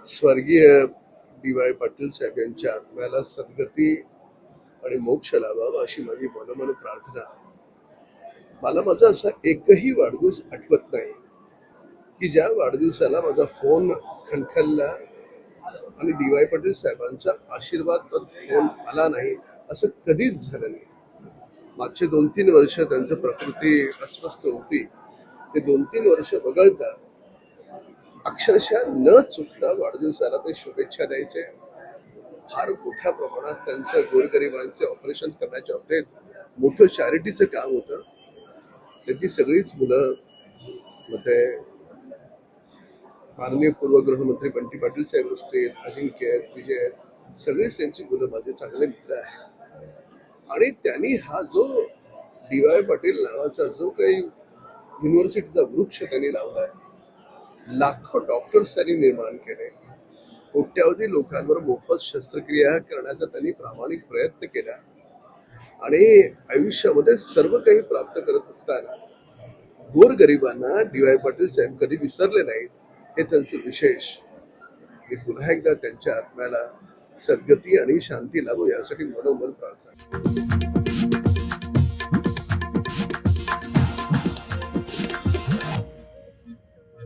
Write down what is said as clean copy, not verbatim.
स्वर्गीय डी.वाय. पाटील साहेब यांच्या आत्म्याला सद्गती आणि मोक्ष लाभावा अशी माझी मनोमन प्रार्थना. मला माझा असा एकही वाढदिवस आठवत नाही की ज्या वाढदिवसाला माझा फोन खणखणला आणि डी.वाय. पाटील साहेबांचा आशीर्वाद फोन आला नाही, असं कधीच झालं नाही. मागचे 2-3 वर्ष त्यांचं प्रकृती अस्वस्थ होती. ते 2-3 वर्ष वगळता अक्षरशः न चुकता वाढदिवसाला ते शुभेच्छा द्यायचे. फार मोठ्या प्रमाणात त्यांचं गोरगरिबांचे ऑपरेशन करण्याच्या बाबतीत मोठं चॅरिटीचं काम होतं. त्यांची सगळीच मुलं मध्ये माननीय पूर्व गृहमंत्री बंटी पाटील साहेब असतील, अजिंक्य आहेत, विजय आहेत, सगळेच त्यांची मुलं माझे चांगले मित्र आहेत. आणि त्यांनी हा जो डी.वाय. पाटील नावाचा जो काही युनिव्हर्सिटीचा वृक्ष त्यांनी लावलाय, लाखो डॉक्टर्स त्यांनी निर्माण केले, कोट्यावधी लोकांवर मोफत शस्त्रक्रिया करण्याचा त्यांनी प्रामाणिक प्रयत्न केला आणि आयुष्यामध्ये सर्व काही प्राप्त करत असताना गोरगरिबांना डी.वाय. पाटील साहेब कधी विसरले नाहीत. हे त्यांचं विशेष. मी पुन्हा एकदा त्यांच्या आत्म्याला सद्गती आणि शांती लाभो यासाठी मनोमन प्रार्थना.